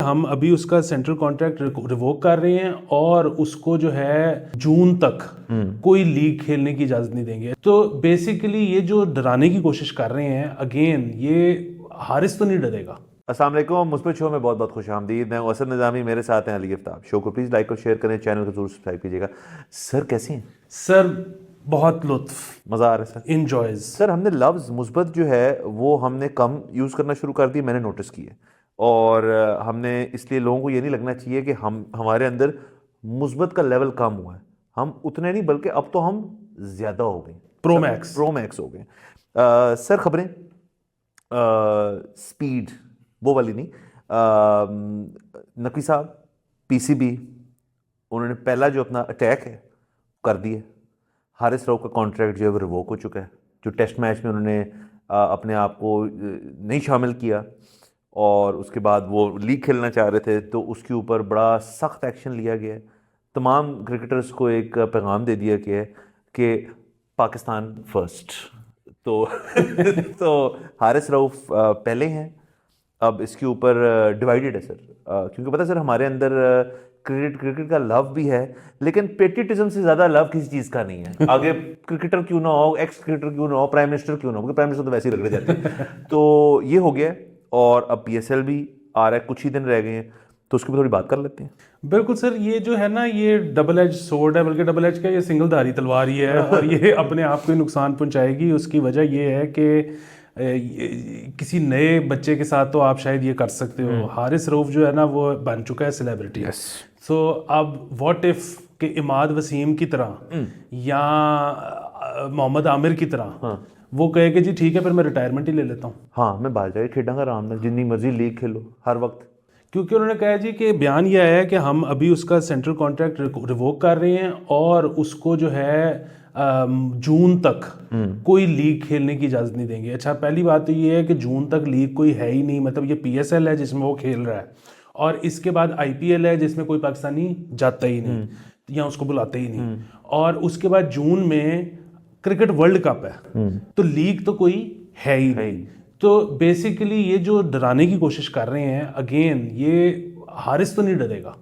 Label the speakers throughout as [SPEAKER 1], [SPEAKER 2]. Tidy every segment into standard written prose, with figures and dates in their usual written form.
[SPEAKER 1] हम अभी उसका सेंट्रल कॉन्ट्रैक्ट रिवोक कर रहे हैं और उसको जो है जून तक कोई लीग खेलने की इजाज़त नहीं देंगे। तो बेसिकली ये जो डराने की कोशिश कर रहे हैं, अगेन ये हारिस तो नहीं डरेगा।
[SPEAKER 2] अस्सलाम वालेकुम, मुस्बित शो में बहुत बहुत खुश आमदीद। मैं असद निज़ामी, मेरे साथ हैं अली आफ्ताब। शो को प्लीज़ लाइक और शेयर करें, चैनल को जरूर सब्सक्राइब कीजिएगा। सर कैसे हैं?
[SPEAKER 1] सर बहुत लुत्फ,
[SPEAKER 2] मज़ा आ रहा है सर?
[SPEAKER 1] इंजॉयज।
[SPEAKER 2] सर हमने लफ्ज़ मुस्बत जो है वो हमने कम यूज़ करना शुरू कर दी, मैंने नोटिस किया। और हमने इसलिए लोगों को ये नहीं लगना चाहिए कि हमारे अंदर मुस्बत का लेवल कम हुआ है। हम उतने नहीं, बल्कि अब तो हम ज़्यादा हो गए, प्रो मैक्स हो गए। सर खबरें, स्पीड वो वाली नहीं। नकवी साहब पीसीबी, उन्होंने पहला जो अपना अटैक है कर दिया। हारिस राव का कॉन्ट्रैक्ट जो है वो रिवोक हो चुका है। जो टेस्ट मैच में उन्होंने अपने आप को नहीं शामिल किया और उसके बाद वो लीग खेलना चाह रहे थे, तो उसके ऊपर बड़ा सख्त एक्शन लिया गया है। तमाम क्रिकेटर्स को एक पैगाम दे दिया गया है कि पाकिस्तान फर्स्ट। तो तो हारिस राव पहले हैं, अब इसके ऊपर डिवाइडेड है सर। क्योंकि पता है सर, हमारे अंदर क्रिकेट का लव भी है, लेकिन पेट्रियटिज्म से ज़्यादा लव किसी चीज़ का नहीं है। आगे क्रिकेटर क्यों ना हो, एक्स क्रिकेटर क्यों ना हो, प्राइम मिनिस्टर क्यों ना हो, क्योंकि प्राइम मिनिस्टर तो वैसे ही रगड़े जाते हैं। तो ये हो गया और अब पीएसएल भी आ रहा है, कुछ ही दिन रह गए हैं, तो उसकी भी थोड़ी बात कर लेते हैं।
[SPEAKER 1] बिल्कुल सर, ये जो है ना, ये डबल एज सोर्ड है, बल्कि डबल एज का ये सिंगल धारी तलवार ही है और ये अपने आप को ही नुकसान पहुंचाएगी। उसकी वजह ये है कि किसी नए बच्चे के साथ तो आप शायद ये कर सकते हो। हारिस रऊफ जो है ना वो बन चुका है सेलिब्रिटी। सो अब व्हाट इफ कि इमाद वसीम की तरह या मोहम्मद आमिर की तरह वो कहे कि जी ठीक है, फिर मैं रिटायरमेंट ही ले लेता हूँ।
[SPEAKER 2] हाँ, मैं बाहर जाके खेलूंगा आराम से, जितनी मर्जी लीग खेलो हर वक्त।
[SPEAKER 1] क्योंकि उन्होंने कहा जी कि बयान यह है कि हम अभी उसका सेंट्रल कॉन्ट्रैक्ट रिवोक कर रहे हैं और उसको जो है जून तक कोई लीग खेलने की इजाज़त नहीं देंगे। अच्छा, पहली बात तो ये है कि जून तक लीग कोई है ही नहीं। मतलब ये पीएसएल है जिसमें वो खेल रहा है और इसके बाद आईपीएल है जिसमें कोई पाकिस्तानी जाता ही नहीं या उसको बुलाते ही नहीं, और उसके बाद जून में क्रिकेट वर्ल्ड कप है, तो लीग तो कोई है ही नहीं। तो बेसिकली ये जो डराने की कोशिश कर रहे हैं, अगेन ये हारिस तो नहीं डरेगा।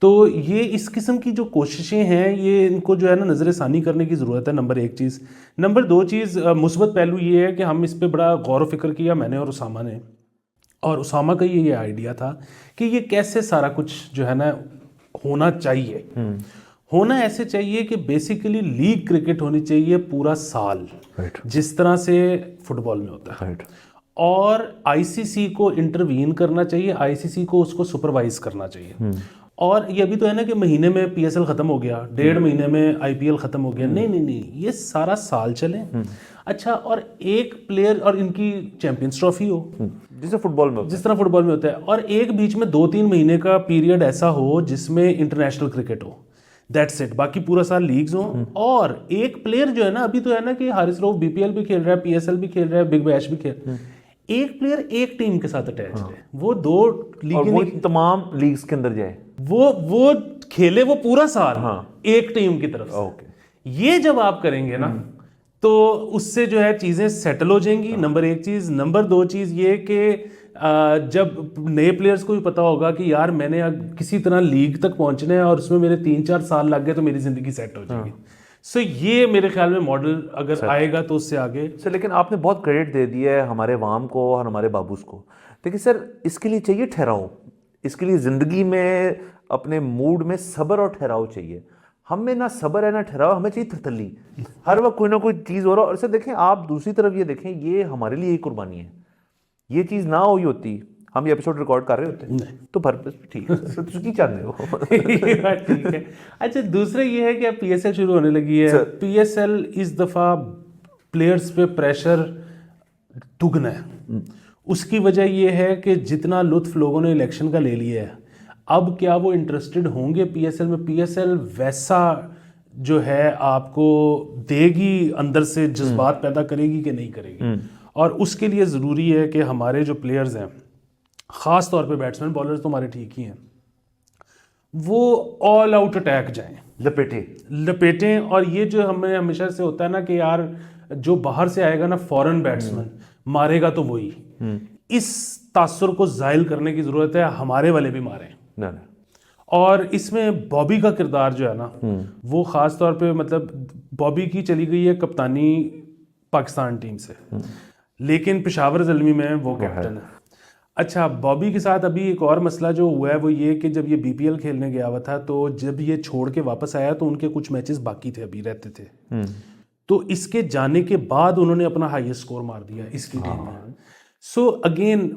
[SPEAKER 1] तो ये इस किस्म की जो कोशिशें हैं, ये इनको जो है ना नज़र-ए-सानी करने की ज़रूरत है, नंबर एक चीज़। नंबर दो चीज़, मुस्बत पहलू ये है कि हम इस पे बड़ा गौर व फिक्र किया, मैंने और उसामा ने। और उसामा का ये आइडिया था कि ये कैसे सारा कुछ जो है ना होना चाहिए। होना ऐसे चाहिए कि बेसिकली लीग क्रिकेट होनी चाहिए पूरा साल, जिस तरह से फुटबॉल में होता है। और आईसीसी को इंटरवीन करना चाहिए, आईसीसी को उसको सुपरवाइज करना चाहिए। और ये अभी तो है ना कि महीने में पीएसएल खत्म हो गया, 1.5 महीने में आईपीएल खत्म हो गया। नहीं नहीं नहीं, ये सारा साल चले। अच्छा, और एक प्लेयर और इनकी चैंपियंस ट्रॉफी हो जिस तरह फुटबॉल में होता है, और एक बीच में 2-3 महीने का पीरियड ऐसा हो जिसमें इंटरनेशनल क्रिकेट हो। That's it. बाकी पूरा साल लीग्स हो। और एक प्लेयर जो है ना, अभी तो है ना कि हारिस रऊफ बीपीएल भी खेल रहा है, पीएसएल भी खेल रहा है, बिग बैश भी खेल, एक प्लेयर एक टीम के साथ अटैच है। वो 2 लीग
[SPEAKER 2] तमाम लीग्स के अंदर जाए,
[SPEAKER 1] वो खेले वो पूरा साल एक टीम की तरफ से। ये जब आप करेंगे ना, तो उससे जो है चीज़ें सेटल हो जाएंगी। नंबर एक चीज़। नंबर दो चीज़ ये कि जब नए प्लेयर्स को भी पता होगा कि यार मैंने किसी तरह लीग तक पहुंचना है और उसमें मेरे 3-4 साल लग गए, तो मेरी ज़िंदगी सेट हो जाएगी। सो ये मेरे ख्याल में मॉडल अगर आएगा तो उससे आगे
[SPEAKER 2] सर। लेकिन आपने बहुत क्रेडिट दे दिया है हमारे अवाम को और हमारे बाबूस को। देखिए सर, इसके लिए चाहिए ठहराव। इसके लिए ज़िंदगी में अपने मूड में सब्र और ठहराव चाहिए। हमें ना सब्र है ना ठहराव, हमें चाहिए थतली। हर वक्त कोई ना कोई चीज़ हो रहा है। और सर देखें, आप दूसरी तरफ ये देखें, ये हमारे लिए एक कुर्बानी है। ये चीज़ ना हुई होती, हम ये एपिसोड रिकॉर्ड कर रहे होते नहीं, तो पर्पस ठीक है सर, तुझी चाहते हो।
[SPEAKER 1] ठीक है। अच्छा, दूसरा ये है कि अब पीएसएल शुरू होने लगी है। पीएसएल इस दफ़ा प्लेयर्स पे प्रेशर दुगना है। उसकी वजह ये है कि जितना लुत्फ लोगों ने इलेक्शन का ले लिया है, अब क्या वो इंटरेस्टेड होंगे पीएसएल में? पीएसएल वैसा जो है आपको देगी, अंदर से जज्बात पैदा करेगी कि नहीं करेगी? और उसके लिए ज़रूरी है कि हमारे जो प्लेयर्स हैं, ख़ास तौर पे बैट्समैन, बॉलर्स तो हमारे ठीक ही हैं, वो ऑल आउट अटैक जाएं, लपेटें। और ये जो हमें हमेशा से होता है ना कि यार जो बाहर से आएगा ना फॉरेन बैट्समैन, मारेगा तो वही। इस तासुर को ज़ाहिल करने की ज़रूरत है, हमारे वाले भी मारे हैं।
[SPEAKER 2] ना ना
[SPEAKER 1] और इसमें बॉबी का किरदार जो है ना, वो ख़ास तौर पे मतलब बॉबी की चली गई है कप्तानी पाकिस्तान टीम से, लेकिन पेशावर ज़ल्मी में वो कैप्टन है। अच्छा, बॉबी के साथ अभी एक और मसला जो हुआ है वो ये कि जब ये बीपीएल खेलने गया हुआ था, तो जब ये छोड़ के वापस आया तो उनके कुछ मैचेस बाकी थे, अभी रहते थे। तो इसके जाने के बाद उन्होंने अपना हाईएस्ट स्कोर मार दिया इसकी टीम में। सो अगेन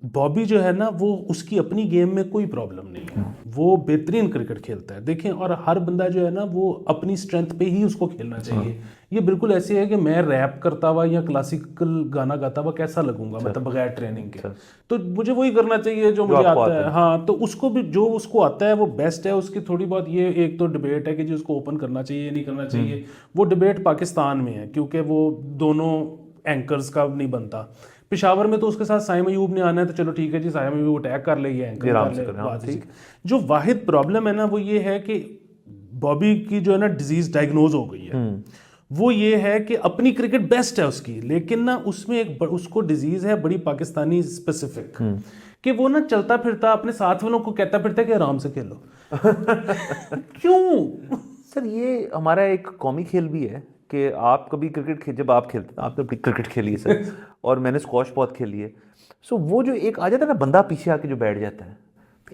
[SPEAKER 1] बॉबी जो है ना, वो उसकी अपनी गेम में कोई प्रॉब्लम नहीं है, वो बेहतरीन क्रिकेट खेलता है। देखें, और हर बंदा जो है ना वो अपनी स्ट्रेंथ पे ही उसको खेलना चाहिए। ये बिल्कुल ऐसे है कि मैं रैप करता हुआ या क्लासिकल गाना गाता हुआ कैसा लगूंगा, मतलब बगैर ट्रेनिंग के। तो मुझे वही करना चाहिए जो मुझे आता है। हाँ, तो उसको भी जो उसको आता है वो बेस्ट है। उसकी थोड़ी बहुत ये एक तो डिबेट है कि जी उसको ओपन करना चाहिए या नहीं करना चाहिए, वो डिबेट पाकिस्तान में है क्योंकि वो दोनों एंकर्स का नहीं बनता। पेशावर में तो उसके साथ साइम अयूब ने आना है, तो चलो ठीक है जी, साइम अयूब अटैक कर ले, एंकर कर ले। जो वाहिद प्रॉब्लम है ना वो ये है कि बॉबी की जो है ना डिजीज डायग्नोज हो गई है। वो ये है कि अपनी क्रिकेट बेस्ट है उसकी, लेकिन ना उसमें एक उसको डिजीज है बड़ी पाकिस्तानी स्पेसिफिक, कि वो ना चलता फिरता अपने साथ वालों को कहता फिरता है कि आराम से खेलो। क्यों
[SPEAKER 2] सर? ये हमारा एक कौमी खेल भी है कि आप कभी क्रिकेट जब आप खेलते हैं, आपने अपनी क्रिकेट खेली है सर, और मैंने स्क्वॉश बहुत खेली है। सो वो जो एक आ जाता है ना बंदा पीछे आके जो बैठ जाता है,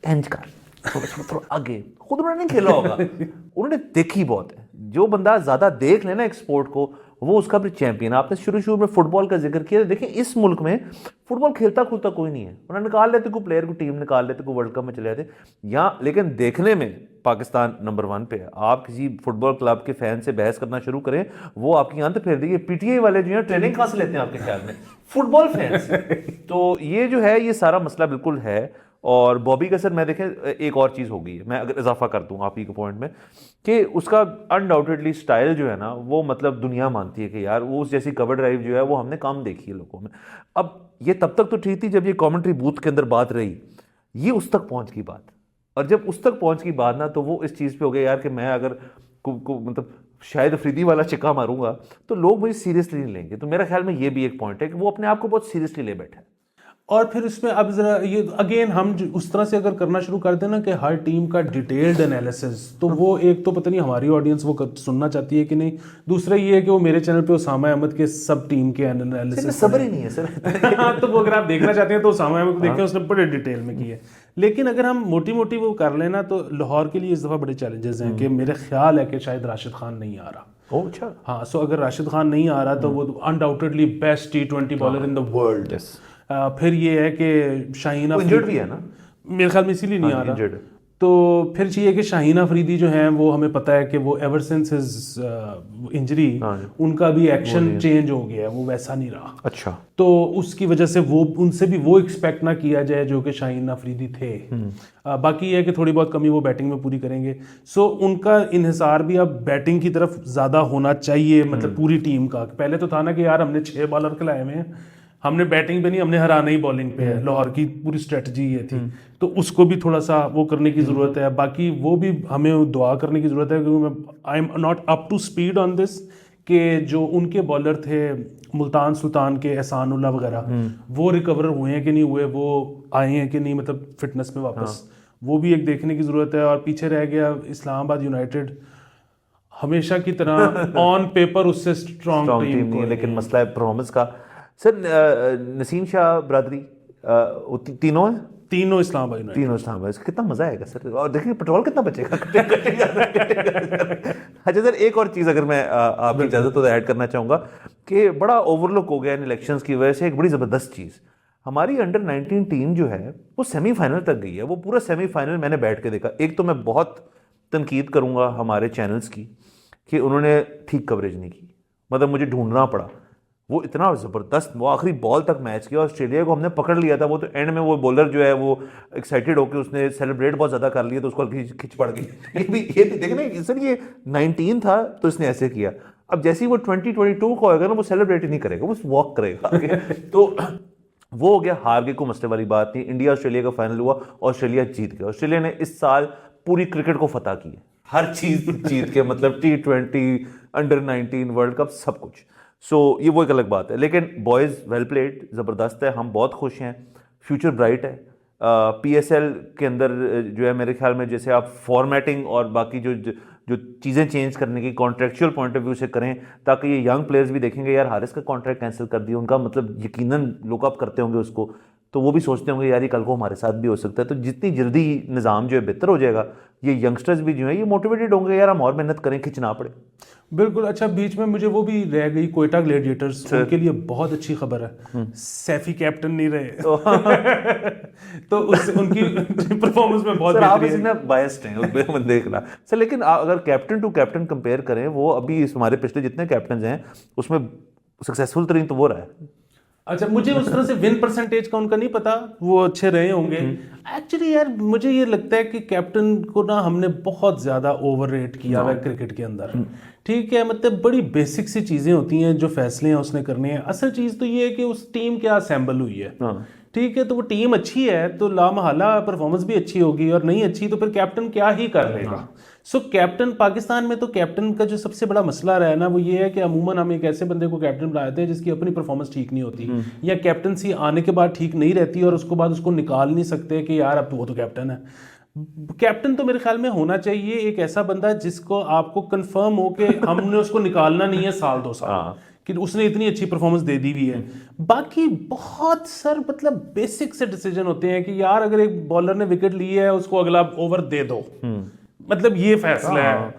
[SPEAKER 2] एंज कर थोड़ा आगे, खुद उन्होंने नहीं खेला होगा, उन्होंने देखी बहुत है। जो बंदा ज़्यादा देख लेना एक स्पोर्ट को, वो उसका भी चैंपियन। आपने शुरू में फुटबॉल का जिक्र किया, देखिए इस मुल्क में फुटबॉल खेलता खुलता कोई नहीं है। उन्होंने निकाल लेते कोई प्लेयर को, टीम निकाल लेते कोई, वर्ल्ड कप में चले जाते यहाँ, लेकिन देखने में पाकिस्तान नंबर 1 पे है। आप किसी फुटबॉल क्लब के फैन से बहस करना शुरू करें, वो आपकी अंत फेर देंगे। पीटीआई वाले जो है ट्रेनिंग कहाँ से लेते हैं आपके ख्याल में? Football fans. तो ये जो है ये सारा मसला बिल्कुल है। और बॉबी का सर मैं देखें एक और चीज़ हो गई है, मैं अगर इजाफा कर दूं आप ही के पॉइंट में, कि उसका अनडाउटेडली स्टाइल जो है ना वो मतलब दुनिया मानती है कि यार वो उस जैसी कवर ड्राइव जो है वो हमने कम देखी है लोगों में। अब ये तब तक तो ठीक थी जब ये कमेंट्री बूथ के अंदर बात रही, ये उस तक पहुंच गई बात, और जब उस तक पहुंच गई बात ना, तो वो इस चीज़ पे हो गया यार कि मैं अगर मतलब शायद अफरीदी वाला चिक्का मारूंगा तो लोग मुझे सीरियसली नहीं लेंगे। तो मेरा ख्याल में ये भी एक पॉइंट है कि वो अपने आप को बहुत सीरियसली ले बैठा है।
[SPEAKER 1] और फिर इसमें अब जरा ये अगेन हम उस तरह से अगर करना शुरू कर दें ना कि हर टीम का डिटेल्ड एनालिसिस, तो वो एक तो पता नहीं हमारी ऑडियंस वो सुनना चाहती है कि नहीं, दूसरा ये है कि वो मेरे चैनल पे उसामा अहमद के सब टीम के एनालिसिस
[SPEAKER 2] सब्र ही नहीं है सर।
[SPEAKER 1] तो वो अगर आप देखना चाहते हैं तो उसामा अहमद को देखें, उसने बड़े डिटेल में की है। लेकिन अगर हम मोटी मोटी वो कर लेना, तो लाहौर के लिए इस दफ़ा बड़े चैलेंजेस हैं कि मेरे ख्याल है कि शायद राशिद खान नहीं आ रहा।
[SPEAKER 2] अच्छा।
[SPEAKER 1] हाँ, सो अगर राशिद खान नहीं आ रहा तो वो undoubtedly best T20 bowler in the world. फिर ये है कि शाहीन
[SPEAKER 2] इंजर्ड भी है ना
[SPEAKER 1] मेरे ख्याल में, इसीलिए नहीं आ रहा। तो फिर चाहिए कि शाहीन अफरीदी जो हैं वो हमें पता है कि वो एवर सिंस हिज इंजरी उनका भी एक्शन चेंज हो गया है, वो वैसा नहीं रहा।
[SPEAKER 2] अच्छा।
[SPEAKER 1] तो उसकी वजह से वो उनसे भी वो एक्सपेक्ट ना किया जाए जो कि शाहीन अफरीदी थे। बाकी ये है कि थोड़ी बहुत कमी वो बैटिंग में पूरी करेंगे। सो उनका इन्हिसार भी अब बैटिंग की तरफ ज़्यादा होना चाहिए, मतलब पूरी टीम का। पहले तो था ना कि यार हमने 6 बॉलर खिलाए हुए हैं, हमने बैटिंग पे नहीं, हमने हराना ही बॉलिंग पे है। लाहौर की पूरी स्ट्रेटजी ये थी, तो उसको भी थोड़ा सा वो करने की ज़रूरत है। बाकी वो भी हमें दुआ करने की ज़रूरत है, क्योंकि I am not up to speed on this, कि जो उनके बॉलर थे मुल्तान सुल्तान के, एहसानुल्लाह वगैरह, वो रिकवर हुए हैं कि नहीं हुए, वो आए हैं कि नहीं, मतलब फिटनेस पे वापस, वो भी एक देखने की ज़रूरत है। और पीछे रह गया इस्लामाबाद यूनाइटेड, हमेशा की तरह ऑन पेपर उससे स्ट्रॉन्ग टीम
[SPEAKER 2] नहीं है, लेकिन मसला है परफॉर्मेंस का। सर नसीम शाह ब्रादरी तीनों है,
[SPEAKER 1] तीनों इस्लामाबाद यूनाइटेड,
[SPEAKER 2] तीनों इस्लामाबाद। इसका कितना मजा आएगा सर, और देखिए पेट्रोल कितना बचेगा। अच्छा सर, एक और चीज़ अगर मैं आपकी इजाज़त तो ऐड करना चाहूँगा कि बड़ा ओवरलुक हो गया इन इलेक्शंस की वजह से, एक बड़ी ज़बरदस्त चीज़, हमारी अंडर 19 टीम जो है वो सेमीफाइनल तक गई है। वो पूरा सेमीफाइनल मैंने बैठ के देखा। एक तो मैं बहुत तनकीद करूँगा हमारे चैनल्स की कि उन्होंने ठीक कवरेज नहीं की, मतलब मुझे ढूंढना पड़ा। वो इतना ज़बरदस्त, वो आखिरी बॉल तक मैच किया। ऑस्ट्रेलिया को हमने पकड़ लिया था, वो तो एंड में वो बॉलर जो है वो एक्साइटेड होकर उसने सेलिब्रेट बहुत ज़्यादा कर लिया, तो उसको खिंच पड़ गई। ये भी देखे ना सर, ये 19 था तो इसने ऐसे किया। अब जैसे ही वो 2022 को होगा ना, वो सेलिब्रेट ही नहीं करेगा, वो वॉक करेगा। तो वो हो गया, हार के कोई मसले वाली बात नहीं। इंडिया ऑस्ट्रेलिया का फाइनल हुआ, ऑस्ट्रेलिया जीत गया। ऑस्ट्रेलिया ने इस साल पूरी क्रिकेट को फतह की है, हर चीज़ जीत के, मतलब T20, अंडर 19, वर्ल्ड कप, सब कुछ। सो ये वो एक अलग बात है। लेकिन बॉयज़ वेल प्लेड, ज़बरदस्त है, हम बहुत खुश हैं। फ्यूचर ब्राइट है। PSL के अंदर जो है मेरे ख्याल में जैसे आप फॉर्मेटिंग और बाकी जो जो चीज़ें चेंज करने की कॉन्ट्रेक्चुअल पॉइंट ऑफ व्यू से करें, ताकि ये यंग प्लेयर्स भी देखेंगे यार हारिस का कॉन्ट्रैक्ट कैंसिल कर दिया, उनका मतलब यकीनन लुकअप करते होंगे उसको, तो वो भी सोचते होंगे यार ये कल को हमारे साथ भी हो सकता है। तो जितनी जल्दी निज़ाम जो है बेहतर हो जाएगा, ये यंगस्टर्स भी जो है ये मोटिवेटेड होंगे यार हम और मेहनत करें, खिंचना पड़े।
[SPEAKER 1] बिल्कुल। अच्छा, बीच में मुझे वो भी रह गई, कोयटा ग्लेडिएटर्स, उनके लिए बहुत अच्छी खबर है, सैफी कैप्टन नहीं रहे तो उससे उनकी परफॉर्मेंस में बहुत
[SPEAKER 2] सर आप
[SPEAKER 1] बेहतरी
[SPEAKER 2] इसमें बायस्ड हैं उसमें देखना सर, लेकिन अगर कैप्टन टू कैप्टन कंपेयर करें, वो अभी हमारे पिछले जितने कैप्टन हैं उसमें सक्सेसफुल तरीन तो वो रहा है।
[SPEAKER 1] अच्छा, मुझे उस तरह से विन परसेंटेज का उनका नहीं पता, वो अच्छे रहे होंगे। एक्चुअली यार मुझे ये लगता है कि कैप्टन को ना हमने बहुत ज़्यादा ओवररेट किया हुआ है क्रिकेट के अंदर। ठीक है, मतलब बड़ी बेसिक सी चीज़ें होती हैं जो फैसले हैं उसने करने हैं। असल चीज़ तो ये है कि उस टीम क्या असेंबल हुई है। ठीक है, तो वो टीम अच्छी है तो लामहला परफॉर्मेंस भी अच्छी होगी, और नहीं अच्छी तो फिर कैप्टन क्या ही कर लेगा। सो कैप्टन पाकिस्तान में तो कैप्टन का जो सबसे बड़ा मसला रहा है ना, वो ये है कि अमूमन हम एक ऐसे बंदे को कैप्टन बनाते हैं जिसकी अपनी परफॉर्मेंस ठीक नहीं होती, या कैप्टनसी आने के बाद ठीक नहीं रहती और उसको बाद उसको निकाल नहीं सकते कि यार अब वो तो कैप्टन है। कैप्टन तो मेरे ख्याल में होना चाहिए एक ऐसा बंदा जिसको आपको कंफर्म हो कि हमने उसको निकालना नहीं है साल 2 साल, कि उसने इतनी अच्छी परफॉर्मेंस दे दी हुई है। बाकी बहुत सर मतलब बेसिक से डिसीजन होते हैं कि यार अगर एक बॉलर ने विकेट ली है उसको अगला ओवर दे दो, मतलब ये फैसला है।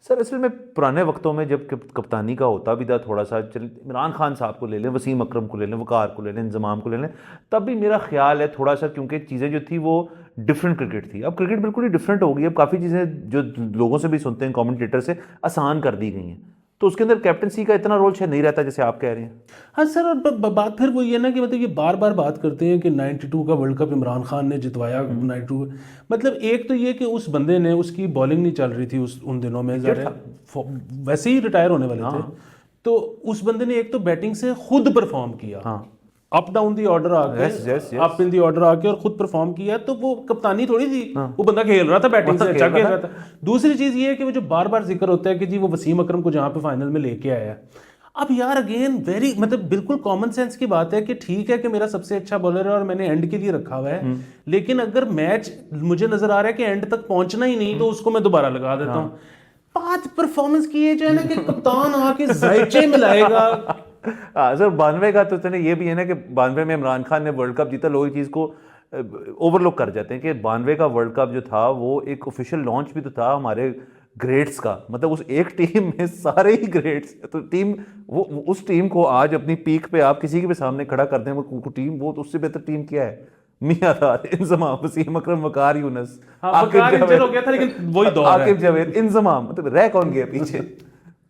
[SPEAKER 2] सर असल में पुराने वक्तों में जब कप्तानी का होता भी था थोड़ा सा, चल इमरान खान साहब को ले लें, वसीम अकरम को ले लें, वकार को ले लें, इंजमाम को ले लें, तब भी मेरा ख्याल है थोड़ा सा, क्योंकि चीज़ें जो थी वो डिफरेंट क्रिकेट थी। अब क्रिकेट बिल्कुल ही डिफरेंट हो गई, अब काफ़ी चीज़ें जो लोगों से भी सुनते हैं कमेंटेटर से आसान कर दी गई हैं, तो उसके अंदर कैप्टनसी का इतना रोल शायद नहीं रहता जैसे आप कह रहे हैं।
[SPEAKER 1] हाँ सर, और बात फिर वही है ना कि मतलब ये बार बार बात करते हैं कि 92 का वर्ल्ड कप इमरान खान ने जितवाया। 92 मतलब एक तो ये कि उस बंदे ने, उसकी बॉलिंग नहीं चल रही थी उन दिनों में, वैसे ही रिटायर होने वाले थे, तो उस बंदे ने एक तो बैटिंग से खुद परफॉर्म किया, अप डाउन दी ऑर्डर आके, अप इन दी ऑर्डर आके, और खुद परफॉर्म किया। तो वो कप्तानी थोड़ी थी, वो बंदा खेल रहा था, बैटिंग से अच्छा खेल रहा था। दूसरी चीज ये है कि वो जो बार बार जिक्र होता है कि जी वो वसीम अकरम को जहां पे फाइनल में लेके आया, अब यार अगेन वेरी मतलब बिल्कुल कॉमन सेंस की बात है कि ठीक है कि मेरा सबसे अच्छा बॉलर है और मैंने एंड के लिए रखा हुआ है, लेकिन अगर मैच मुझे नजर आ रहा है कि एंड तक पहुंचना ही नहीं, तो उसको मैं दोबारा लगा देता हूँ। बात परफॉर्मेंस की है जो है ना कि कप्तान आके जायचे मिलाएगा।
[SPEAKER 2] सर 92 का तो ये भी है ना कि 92 में इमरान खान ने वर्ल्ड कप जीता, लोग इस चीज़ को ओवरलुक कर जाते हैं कि 92 का वर्ल्ड कप जो था वो एक ऑफिशियल लॉन्च भी तो था हमारे ग्रेड्स का, मतलब उस एक टीम में सारे ही ग्रेड्स, तो टीम वो उस टीम को आज अपनी पीक पे आप किसी के भी सामने खड़ा कर दें, वो टीम, वो तो उससे बेहतर टीम क्या है? मियादाद, इंजमाम, वसीम अकरम, वकार यूनुस,
[SPEAKER 1] आकिब जावेद हो गया था, लेकिन वही दौर है,
[SPEAKER 2] आकिब जावेद, इंजमाम, मतलब रह कौन गया पीछे?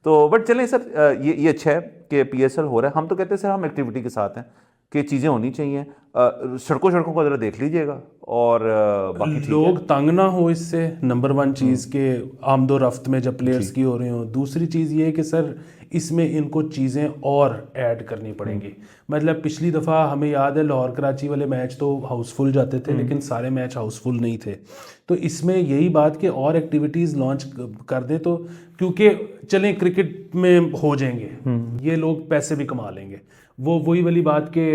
[SPEAKER 2] तो बट चलें सर, ये अच्छा है कि PSL हो रहा है। हम तो कहते हैं सर हम एक्टिविटी के साथ हैं कि चीज़ें होनी चाहिए। सड़कों को ज़रा देख लीजिएगा, और बाकी
[SPEAKER 1] लोग तंग ना हो इससे, नंबर 1 चीज़ के आमदो रफ्त में जब प्लेयर्स की हो रही हो। दूसरी चीज़ ये है कि सर इसमें इनको चीज़ें और ऐड करनी पड़ेंगी। मतलब पिछली दफ़ा हमें याद है लाहौर कराची वाले मैच तो हाउसफुल जाते थे, लेकिन सारे मैच हाउसफुल नहीं थे। तो इसमें यही बात कि और एक्टिविटीज़ लॉन्च कर दे, तो क्योंकि चलें क्रिकेट में हो जाएंगे ये लोग, पैसे भी कमा लेंगे। वो वही वाली बात के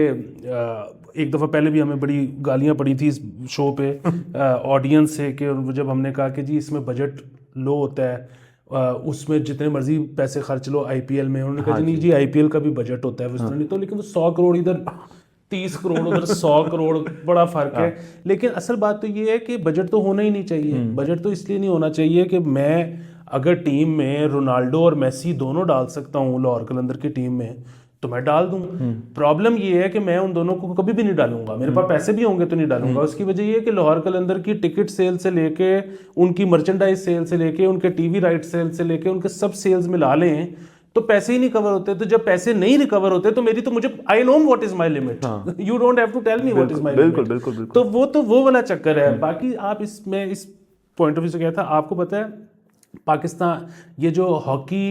[SPEAKER 1] एक दफ़ा पहले भी हमें बड़ी गालियां पड़ी थी इस शो पे ऑडियंस से, कि जब हमने कहा कि जी इसमें बजट लो होता है, उसमें जितने मर्जी पैसे खर्च लो IPL में, उन्होंने कहा नहीं जी IPL का भी बजट होता है उस तरह नहीं, तो लेकिन वो 100 करोड़ इधर, 30 करोड़ उधर, 100 करोड़, बड़ा फर्क है। लेकिन असल बात तो ये है कि बजट तो होना ही नहीं चाहिए। बजट तो इसलिए नहीं होना चाहिए कि मैं अगर टीम में रोनाल्डो और मेसी दोनों डाल सकता हूँ लाहौर कलंदर की टीम में, तो मैं डाल दूं। प्रॉब्लम ये है कि मैं उन दोनों को कभी भी नहीं डालूंगा, मेरे पास पैसे भी होंगे तो नहीं डालूंगा। उसकी वजह ये है कि लाहौर कलंदर की टिकट सेल से लेके, उनकी मर्चेंडाइज सेल से लेके, उनके टीवी राइट सेल से लेके, उनके सब सेल्स मिला लें तो पैसे ही नहीं कवर होते। तो जब पैसे नहीं रिकवर होते तो मेरी तो, मुझे I know what is my limit, you don't have to tell me what is my limit.
[SPEAKER 2] बिल्कुल।
[SPEAKER 1] तो वो वाला चक्कर है। बाकी आप इसमें इस पॉइंट ऑफ व्यू से क्या था, आपको पता है पाकिस्तान ये जो हॉकी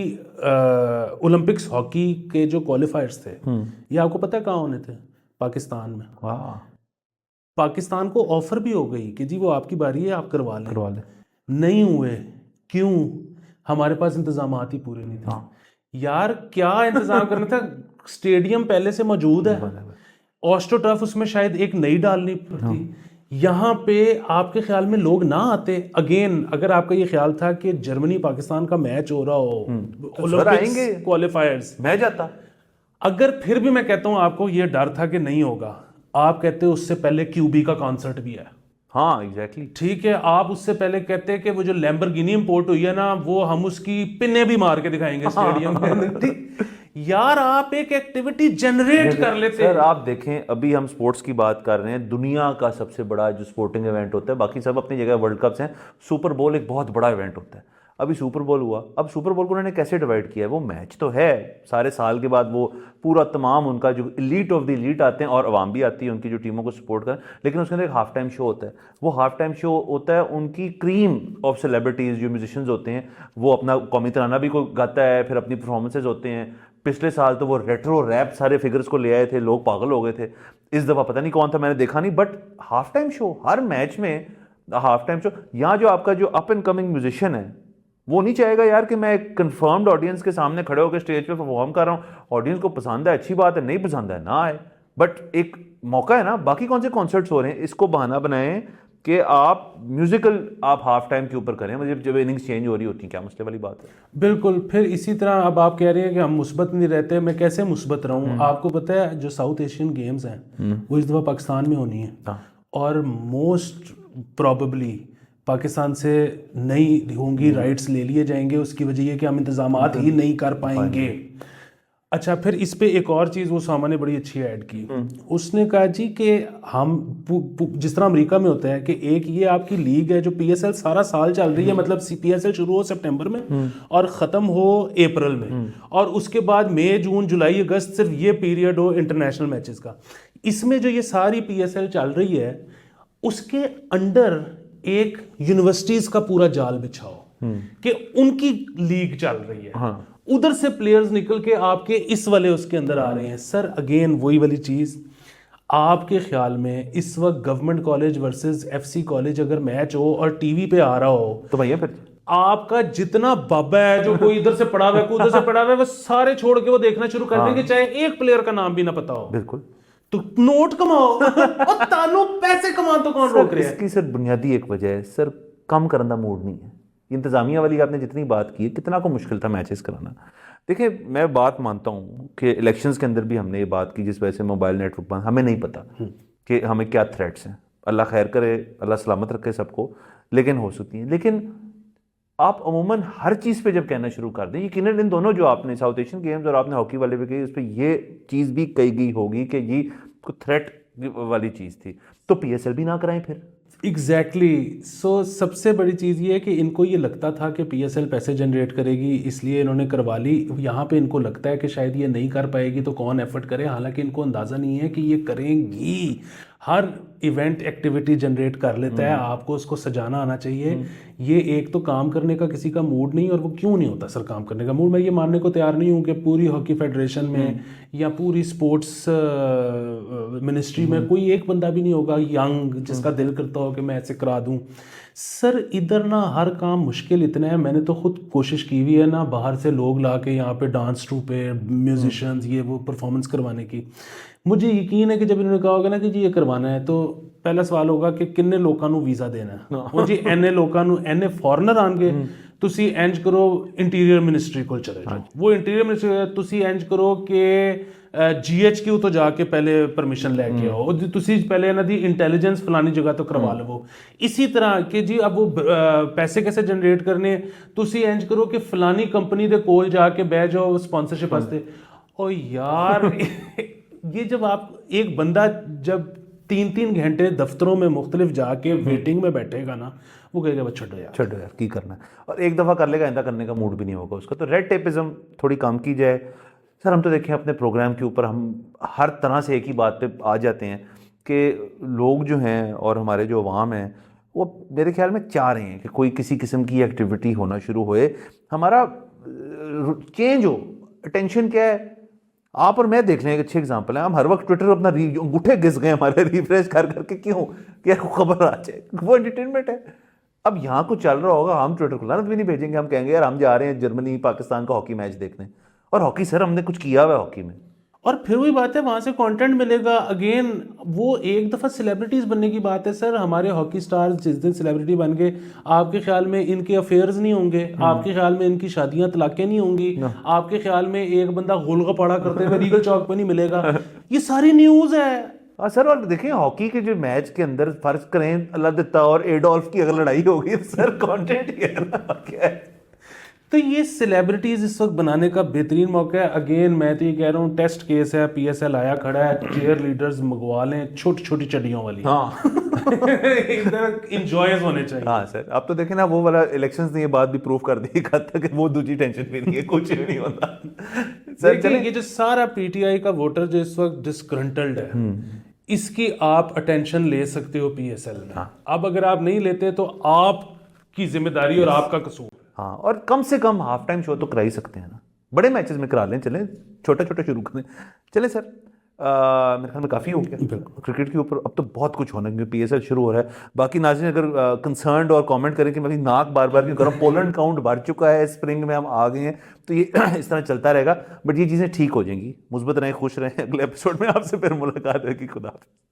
[SPEAKER 1] ओलंपिक्स हॉकी के जो क्वालिफायर्स थे, ये आपको पता है कहाँ होने थे? पाकिस्तान में। पाकिस्तान को ऑफर भी हो गई कि जी वो आपकी बारी है, आप करवा लें। नहीं हुए। क्यों? हमारे पास इंतजामात ही पूरे नहीं थे। यार क्या इंतजाम करना था? स्टेडियम पहले से मौजूद है, ऑस्ट्रोटर्फ उसमें शायद एक नई डालनी पड़ती। यहाँ पे आपके ख्याल में लोग ना आते? अगेन अगर आपका ये ख्याल था कि जर्मनी पाकिस्तान का मैच हो रहा हो ओलंपिक्स क्वालिफायर्स,
[SPEAKER 2] मैं जाता।
[SPEAKER 1] अगर फिर भी मैं कहता हूँ आपको ये डर था कि नहीं होगा, आप कहते हो उससे पहले क्यूबी का कॉन्सर्ट भी है।
[SPEAKER 2] हाँ एग्जैक्टली
[SPEAKER 1] ठीक है, आप उससे पहले कहते हैं कि वो जो लैम्बोर्गिनी इंपोर्ट हुई है ना, वो हम उसकी पिने भी मार के दिखाएंगे स्टेडियम में। ठीक यार, आप एक एक्टिविटी जनरेट कर लेते हैं।
[SPEAKER 2] सर आप देखें, अभी हम स्पोर्ट्स की बात कर रहे हैं, दुनिया का सबसे बड़ा जो स्पोर्टिंग इवेंट होता है, बाकी सब अपनी जगह वर्ल्ड कप्स हैं, सुपर बोल एक बहुत बड़ा इवेंट होता है। अभी सुपर बोल हुआ, अब सुपर बोल को उन्होंने कैसे डिवाइड किया है? वो मैच तो है, सारे साल के बाद वो पूरा तमाम उनका जो इलीट ऑफ द इलीट आते हैं और अवाम भी आती है उनकी जो टीमों को सपोर्ट करें, लेकिन उसके अंदर एक हाफ टाइम शो होता है। वो हाफ टाइम शो होता है उनकी क्रीम ऑफ सेलिब्रिटीज़ जो म्यूजिशियंस होते हैं, वो अपना कौमी तराना भी कोई गाता है, फिर अपनी परफॉर्मेंसेज होते हैं। पिछले साल तो वो रेट्रो रैप सारे फिगर्स को ले आए थे, लोग पागल हो गए थे। इस दफ़ा पता नहीं कौन था, मैंने देखा नहीं, but half time show her match में, हाफ टाइम शो। यहाँ जो आपका जो अप एंड कमिंग म्यूजिशियन है, वो नहीं चाहेगा यार कि मैं एक कंफर्म्ड ऑडियंस के सामने खड़े होकर स्टेज पे परफॉर्म कर रहा हूँ, ऑडियंस को पसंद है, अच्छी बात है, नहीं पसंद है ना आए, बट एक मौका है ना। बाकी कौन से कॉन्सर्ट्स हो रहे हैं, इसको बहाना बनाएं कि आप म्यूजिकल आप हाफ टाइम के ऊपर करें, मतलब जब इनिंग्स चेंज हो रही होती है, क्या मसले वाली बात है।
[SPEAKER 1] बिल्कुल। फिर इसी तरह अब आप कह रहे हैं कि हम मुस्बत नहीं रहते, मैं कैसे मुस्बत रहूं? आपको पता है जो साउथ एशियन गेम्स हैं वो इस दफ़ा पाकिस्तान में होनी है, और मोस्ट प्रॉबेबली पाकिस्तान से नहीं होंगी, राइट्स ले लिए जाएंगे। उसकी वजह ये कि हम इंतजामात ही नहीं कर पाएंगे। अच्छा, फिर इस पे एक और चीज़ वो सामा ने बड़ी अच्छी ऐड की। उसने कहा जी कि हम जिस तरह अमेरिका में होता है कि एक ये आपकी लीग है जो पीएसएल सारा साल चल रही है, मतलब पीएसएल शुरू हो सितंबर में और ख़त्म हो अप्रैल में, और उसके बाद मई जून जुलाई अगस्त सिर्फ ये पीरियड हो इंटरनेशनल मैचेस का। इसमें जो ये सारी पीएसएल चल रही है, उसके अंडर एक यूनिवर्सिटीज का पूरा जाल बिछाओ कि उनकी लीग चल रही है। हाँ। उधर से प्लेयर्स निकल के आपके इस वाले उसके अंदर आ रहे हैं। सर अगेन वही वाली चीज, आपके ख्याल में इस वक्त government college versus FC college अगर मैच हो और टीवी पे आ रहा हो, तो भैया फिर आपका जितना बाबा है जो कोई इधर से पड़ा हुआ है, कोई उधर से पड़ा हुआ है, वो सारे छोड़ के वो देखना शुरू कर देंगे, चाहे एक प्लेयर का नाम भी ना पता हो।
[SPEAKER 2] बिल्कुल।
[SPEAKER 1] तो नोट कमाओ और तानो पैसे कमा, तो कौन रोक रहा है?
[SPEAKER 2] इसकी सर बुनियादी एक वजह है सर, कम करने का मूड नहीं है। इंतजामिया वाली आपने जितनी बात की है, कितना को मुश्किल था मैचेस कराना। देखिए मैं बात मानता हूँ कि इलेक्शंस के अंदर भी हमने ये बात की, जिस वजह से मोबाइल नेटवर्क बंद, हमें नहीं पता कि हमें क्या थ्रेट्स हैं। अल्लाह खैर करे, अल्लाह सलामत रखे सबको, लेकिन हो सकती हैं। लेकिन आप अमूमन हर चीज़ पे जब कहना शुरू कर दें, यकीनन इन दोनों जो आपने साउथ एशियन गेम्स और आपने हॉकी वाले भी कही, उस पर ये चीज़ भी कही गई होगी कि ये कोई थ्रेट वाली चीज़ थी, तो पीएसएल भी ना कराएं फिर।
[SPEAKER 1] एग्जैक्टली। सो सबसे बड़ी चीज़ ये है कि इनको ये लगता था कि पीएसएल पैसे जनरेट करेगी, इसलिए इन्होंने करवा ली। यहाँ पे इनको लगता है कि शायद ये नहीं कर पाएगी, तो कौन एफर्ट करे, हालांकि इनको अंदाज़ा नहीं है कि ये करेंगी। हर इवेंट एक्टिविटी जनरेट कर लेता है, आपको उसको सजाना आना चाहिए। ये एक तो काम करने का किसी का मूड नहीं, और वो क्यों नहीं होता सर काम करने का मूड? मैं ये मानने को तैयार नहीं हूँ कि पूरी हॉकी फेडरेशन में या पूरी स्पोर्ट्स मिनिस्ट्री में कोई एक बंदा भी नहीं होगा यंग जिसका दिल करता हो कि मैं ऐसे करा दूँ। सर इधर ना हर काम मुश्किल इतना है, मैंने तो खुद कोशिश की हुई है ना, बाहर से लोग ला के यहाँ पे डांस ट्रूपे, म्यूजिशियंस, ये वो परफॉर्मेंस करवाने की। मुझे यकीन है कि जब इन्होंने कहा होगा ना कि जी ये करवाना है, तो पहला सवाल होगा कि किन्ने लोगों को वीज़ा देना है। और जी एने लोगों को, एने फॉरनर आएंगे, तुसी इंज करो इंटीरियर मिनिस्ट्री को चले जाओ, वो इंटीरियर मिनिस्ट्री तुसी इंज करो कि GHQ तो जाके पहले परमिशन लेके आओ, तुसी पहले इन्हां दी इंटैलीजेंस फलानी जगह तो करवा लो। इसी तरह कि जी अब वो पैसे कैसे जनरेट करने, तुसी इंज करो कि फलानी कंपनी दे कोल जाके बह जाओ स्पॉन्सरशिप वास्ते। ओ यार ये जब आप एक बंदा जब 3-3 घंटे दफ्तरों में मुख्तलिफ जाके वेटिंग में बैठेगा ना, वो कहेगा बस छोड़ो यार
[SPEAKER 2] की करना है, और एक दफ़ा कर लेगा, आइंदा करने का मूड भी नहीं होगा उसका। तो रेड टेपिज्म थोड़ी कम की जाए। सर हम तो देखें अपने प्रोग्राम के ऊपर हम हर तरह से एक ही बात पे आ जाते हैं कि लोग जो हैं और हमारे जो अवाम हैं, वो मेरे ख्याल में चाह रहे हैं कि कोई किसी किस्म की एक्टिविटी होना शुरू होए, हमारा चेंज हो। अटेंशन क्या है, आप और मैं देख लें, एक अच्छे एग्जांपल है। हम हर वक्त ट्विटर अपना अंगूठे घिस गए हमारे रिफ्रेश कर करके, क्यों कि यार खबर आ जाए, वो एंटरटेनमेंट है। अब यहाँ कुछ चल रहा होगा, हम ट्विटर खुलाना भी नहीं भेजेंगे, हम कहेंगे यार हम जा रहे हैं जर्मनी पाकिस्तान का हॉकी मैच देखने, और हॉकी सर हमने कुछ किया हुआ है हॉकी में।
[SPEAKER 1] और फिर वही बात है, वहां से कंटेंट मिलेगा अगेन। वो एक दफा सेलिब्रिटीज बनने की बात है सर। हमारे हॉकी स्टार्स जिस दिन सेलिब्रिटी बन गए, आपके ख्याल में इनके अफेयर्स नहीं होंगे? आपके ख्याल में इनकी शादियां तलाकें नहीं होंगी? आपके ख्याल में एक बंदा गोलगप्पा करते हुए रीगल चौक पे नहीं मिलेगा? ये सारी न्यूज है।
[SPEAKER 2] हाँ सर, और देखिए हॉकी के जो मैच के अंदर फर्ज करें अल्लाह दत्ता और एडोल्फ की अगर लड़ाई होगी तो सर कंटेंट ही है ना, क्या है।
[SPEAKER 1] तो ये सेलिब्रिटीज इस वक्त बनाने का बेहतरीन मौका है। अगेन मैं तो ये कह रहा हूँ, टेस्ट केस है, पीएसएल आया खड़ा है, चेयर लीडर्स मंगवा लें छोटी छोटी चड्डियों वाली।
[SPEAKER 2] हाँ
[SPEAKER 1] इधर इंजॉयज होने चाहिए।
[SPEAKER 2] हाँ सर, अब तो देखें ना, वो वाला इलेक्शंस ने ये बात भी प्रूव कर दी एक हद तक कि वो दूसरी टेंशन भी नहीं है, कुछ भी नहीं होता। सर
[SPEAKER 1] देखिए
[SPEAKER 2] चलें,
[SPEAKER 1] ये जो सारा पीटीआई का वोटर जो इस वक्त डिस्ग्रंटल्ड है, इसकी आप अटेंशन ले सकते हो पीएसएल में। अब अगर आप नहीं लेते तो आपकी जिम्मेदारी और आपका कसूर।
[SPEAKER 2] हाँ, और कम से कम हाफ टाइम शो तो करा ही सकते हैं ना, बड़े मैचेस में करा लें, चलें छोटा छोटा शुरू करें। चलें सर, मेरे ख्याल में काफ़ी हो गया क्रिकेट के ऊपर। अब तो बहुत कुछ होना है क्योंकि पीएसएल शुरू हो रहा है। बाकी नाज़रीन अगर कंसर्न्ड और कमेंट करें कि मैं नाक बार बार क्यों कर रहा हूँ, पोलैंड काउंट बढ़ चुका है, स्प्रिंग में हम आ गए हैं, तो ये इस तरह चलता रहेगा, बट ये चीज़ें ठीक हो जाएंगी। मुस्बत रहें, खुश रहें। अगले एपिसोड में आपसे फिर मुलाकात होगी। खुदा हाफिज़।